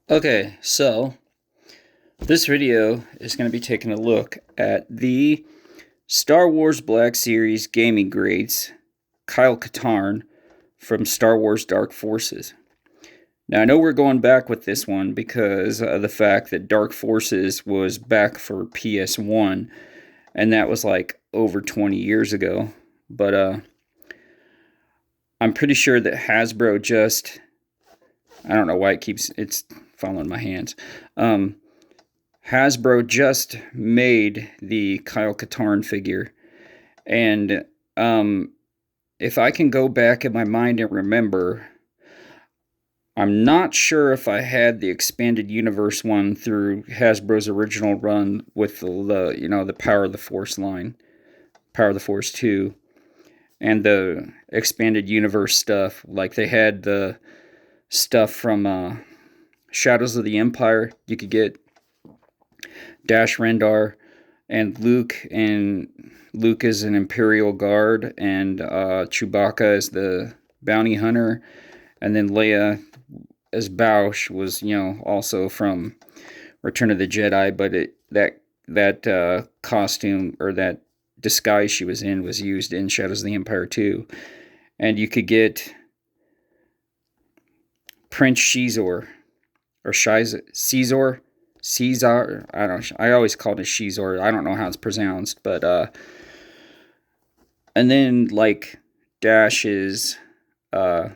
Okay, so this video is going to be taking a look at the Star Wars Black Series gaming grades, Kyle Katarn from Star Wars Dark Forces. Now, I know we're going back with this one because of the fact that Dark Forces was back for PS1, and that was like over 20 years ago. But I'm pretty sure that Hasbro just, I don't know why it's following my hands. Hasbro just made the Kyle Katarn figure, and if I can go back in my mind and remember, I'm not sure if I had the expanded universe one through Hasbro's original run with the Power of the Force line, Power of the Force 2, and the expanded universe stuff. Like they had the stuff from Shadows of the Empire. You could get Dash Rendar and Luke is an Imperial Guard, and Chewbacca is the bounty hunter, and then Leia as Bausch was, also from Return of the Jedi, but that costume or that disguise she was in was used in Shadows of the Empire too. And you could get Prince Shizor or Caesar. I don't. I always called it Shizor. I don't know how it's pronounced, but and then like Dash's uh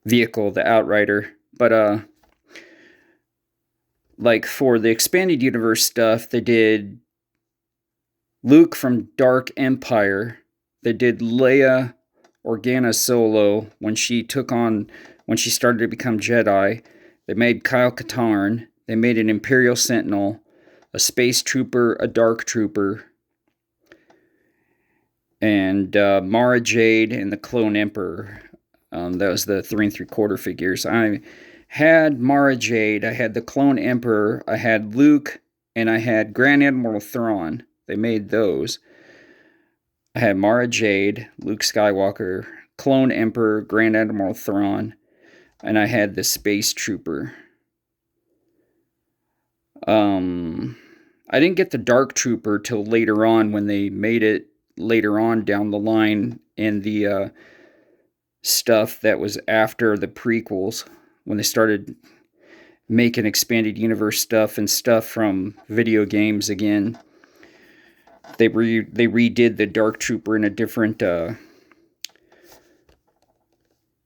vehicle, the Outrider. But like for the expanded universe stuff, they did Luke from Dark Empire. They did Leia Organa Solo when she started to become Jedi. They made Kyle Katarn. They made an Imperial Sentinel, a Space Trooper, a Dark Trooper, and Mara Jade and the Clone Emperor. That was the 3 3/4 figures. I had Mara Jade, I had the Clone Emperor, I had Luke, and I had Grand Admiral Thrawn. They made those. I had Mara Jade, Luke Skywalker, Clone Emperor, Grand Admiral Thrawn, and I had the Space Trooper. I didn't get the Dark Trooper till later on when they made it later on down the line in the stuff that was after the prequels, when they started making expanded universe stuff and stuff from video games again. They redid the Dark Trooper in a different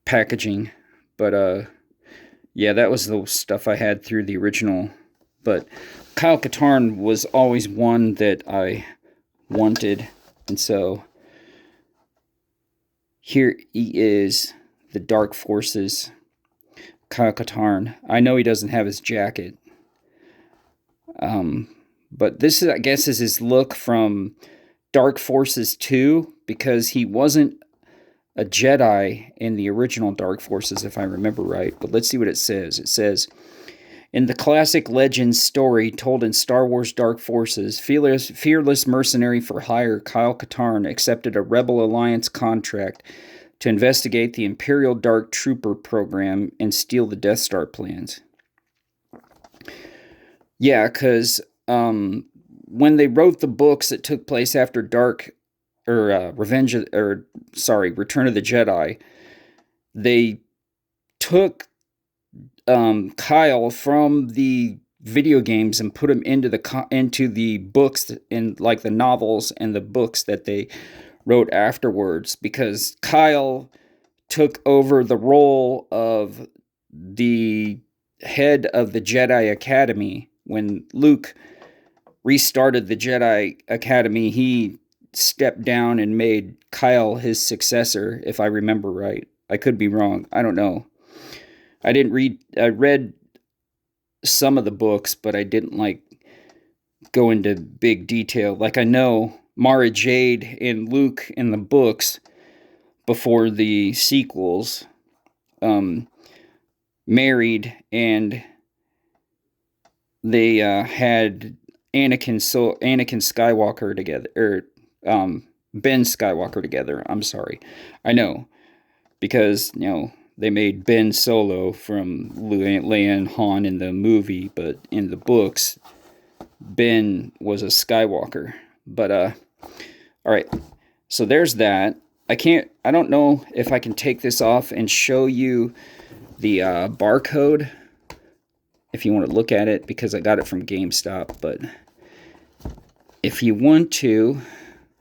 packaging, but yeah, that was the stuff I had through the original. But Kyle Katarn was always one that I wanted, and so here he is, the Dark Forces, Kyle Katarn. I know he doesn't have his jacket, but this is, I guess, is his look from Dark Forces 2, because he wasn't a Jedi in the original Dark Forces, if I remember right. But let's see what it says. It says, in the classic Legends story told in Star Wars Dark Forces, fearless mercenary for hire Kyle Katarn accepted a Rebel Alliance contract to investigate the Imperial Dark Trooper program and steal the Death Star plans. Yeah, because when they wrote the books that took place after Return of the Jedi, they took Kyle from the video games and put him into the books, in like the novels and the books that they wrote afterwards, because Kyle took over the role of the head of the Jedi Academy. When Luke restarted the Jedi Academy, he stepped down and made Kyle his successor, if I remember right. I could be wrong. I don't know. I read some of the books, but I didn't go into big detail. Like, I know Mara Jade and Luke in the books before the sequels married, and they had Anakin Skywalker together, or Ben Skywalker together. I'm sorry. I know, because they made Ben Solo from Leia and Han in the movie, but in the books, Ben was a Skywalker. But all right, so there's that. I don't know if I can take this off and show you the barcode if you want to look at it, because I got it from GameStop. But if you want to,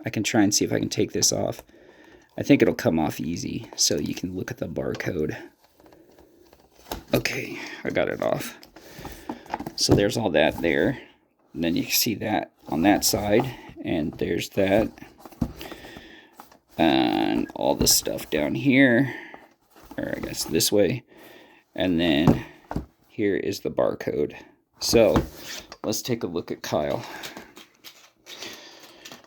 I can try and see if I can take this off. I think it'll come off easy, so you can look at the barcode. Okay, I got it off. So there's all that there. And then you can see that on that side, and there's that. And all the stuff down here, or I guess this way. And then here is the barcode. So let's take a look at Kyle.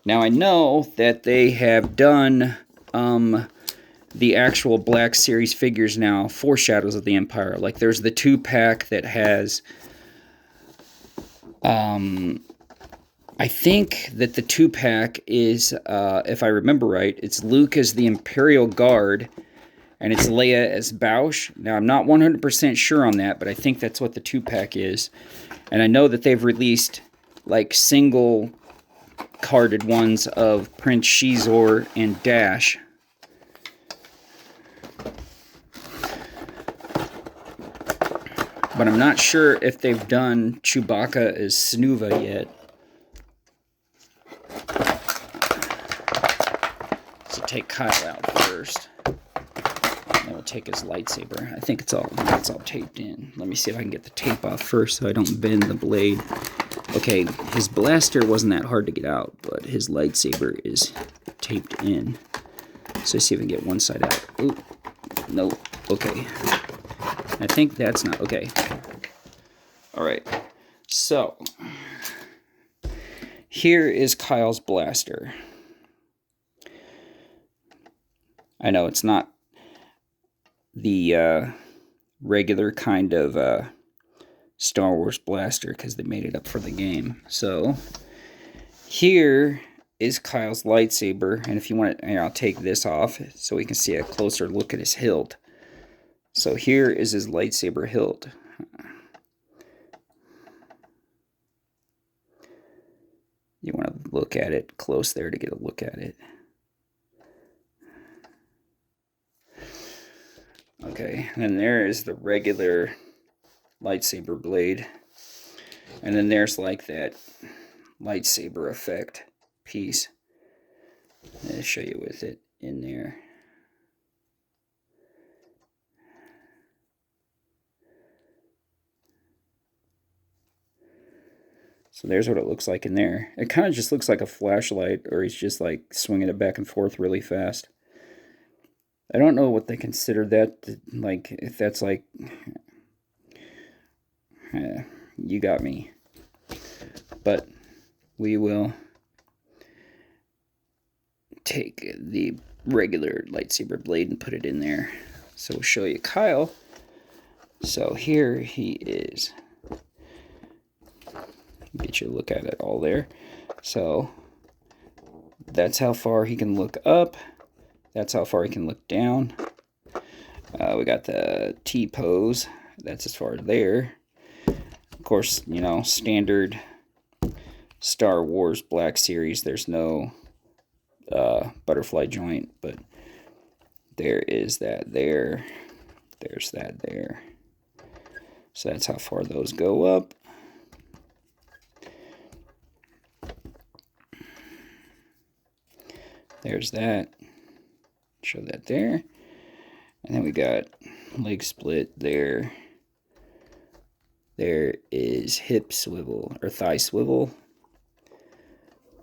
Now I know that they have done the actual Black Series figures now for Shadows of the Empire. Like there's the 2-pack that has I think that the 2-pack is, if I remember right, it's Luke as the Imperial Guard, and it's Leia as Bausch. Now, I'm not 100% sure on that, but I think that's what the 2-pack is. And I know that they've released, like, single carded ones of Prince Shizor and Dash. But I'm not sure if they've done Chewbacca as Snuva yet. So take Kyle out first. Then we'll take his lightsaber. I think it's all taped in. Let me see if I can get the tape off first so I don't bend the blade. Okay, his blaster wasn't that hard to get out, but his lightsaber is taped in. So let's see if I can get one side out. Ooh, no, okay. I think that's not, okay. All right, so here is Kyle's blaster. I know it's not the regular kind of Star Wars blaster because they made it up for the game. So here is Kyle's lightsaber, and if you want it, I'll take this off so we can see a closer look at his hilt. So here is his lightsaber hilt. You want to look at it close there to get a look at it. Okay, and then there is the regular lightsaber blade. And then there's like that lightsaber effect piece. I'll show you with it in there. So there's what it looks like in there. It kind of just looks like a flashlight, or he's just like swinging it back and forth really fast. I don't know what they consider that, like, if that's like, you got me. But we will take the regular lightsaber blade and put it in there. So we'll show you Kyle. So here he is. Get you a look at it all there. So that's how far he can look up. That's how far he can look down. We got the T-pose. That's as far as there. Of course, you know, standard Star Wars Black Series. There's no butterfly joint, but there is that there. There's that there. So that's how far those go up. There's that. Show that there. And then we got leg split there. There is hip swivel or thigh swivel.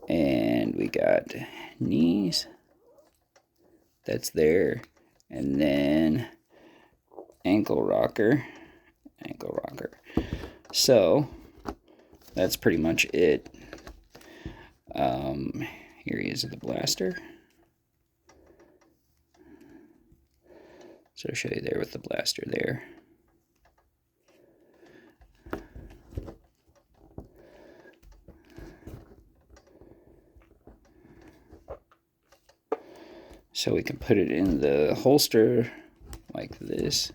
And we got knees. That's there. And then ankle rocker. Ankle rocker. So that's pretty much it. Here he is at the blaster. So I'll show you there with the blaster there. So we can put it in the holster like this. this.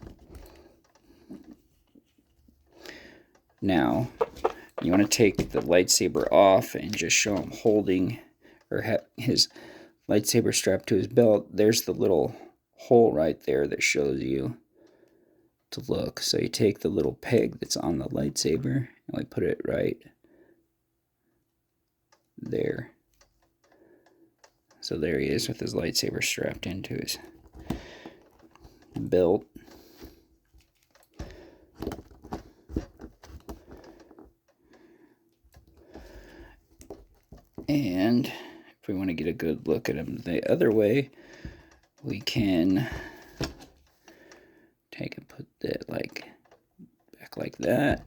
Now, you want to take the lightsaber off and just show him holding, or his lightsaber strapped to his belt. There's the little hole right there that shows you to look. So you take the little peg that's on the lightsaber and we put it right there. So there he is with his lightsaber strapped into his belt. And if we want to get a good look at him the other way, we can take and put that like back like that.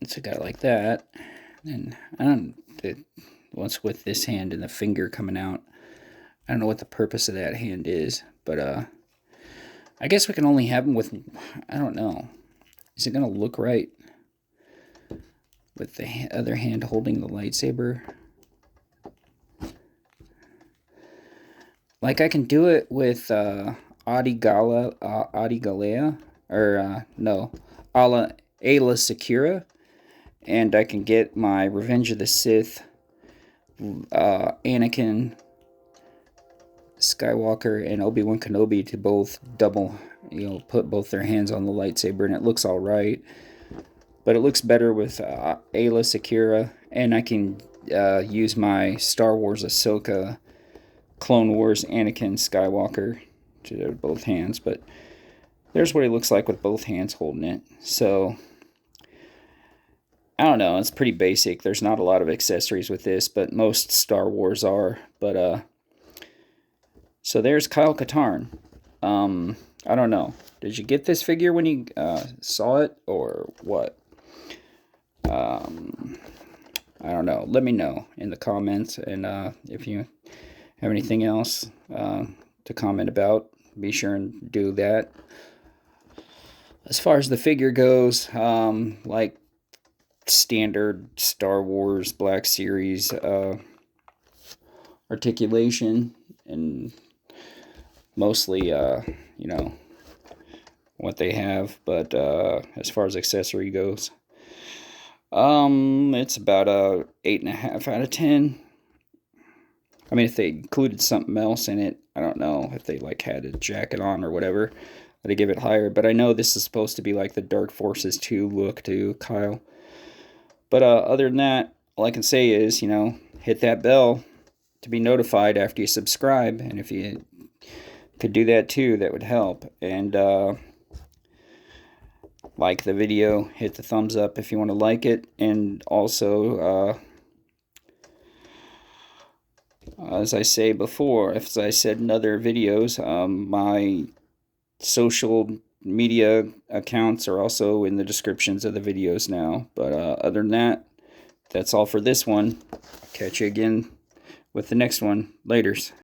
It's a guy like that, and once with this hand and the finger coming out, I don't know what the purpose of that hand is, but I guess we can only have him with, I don't know, is it gonna look right with the other hand holding the lightsaber? Like I can do it with Adi Galea, or no, Ayla Secura. And I can get my Revenge of the Sith, Anakin Skywalker, and Obi-Wan Kenobi to both double, put both their hands on the lightsaber, and it looks all right. But it looks better with Ayla Secura, and I can use my Star Wars Ahsoka, Clone Wars Anakin Skywalker to both hands. But there's what he looks like with both hands holding it. So I don't know, it's pretty basic. There's not a lot of accessories with this, but most Star Wars are. But so there's Kyle Katarn. I don't know. Did you get this figure when you saw it, or what? I don't know. Let me know in the comments, and if you have anything else to comment about, be sure and do that. As far as the figure goes, like standard Star Wars Black Series articulation, and mostly what they have. But as far as accessory goes, it's about a 8.5 out of 10. I mean, if they included something else in it, I don't know if they like had a jacket on or whatever, I'd give it higher. But I know this is supposed to be like the Dark Forces 2 look to Kyle. But other than that, all I can say is, hit that bell to be notified after you subscribe. And if you could do that too, that would help. And like the video, hit the thumbs up if you want to like it. And also, as I say before, as I said in other videos, my social media accounts are also in the descriptions of the videos now. But other than that, that's all for this one. Catch you again with the next one. Laters.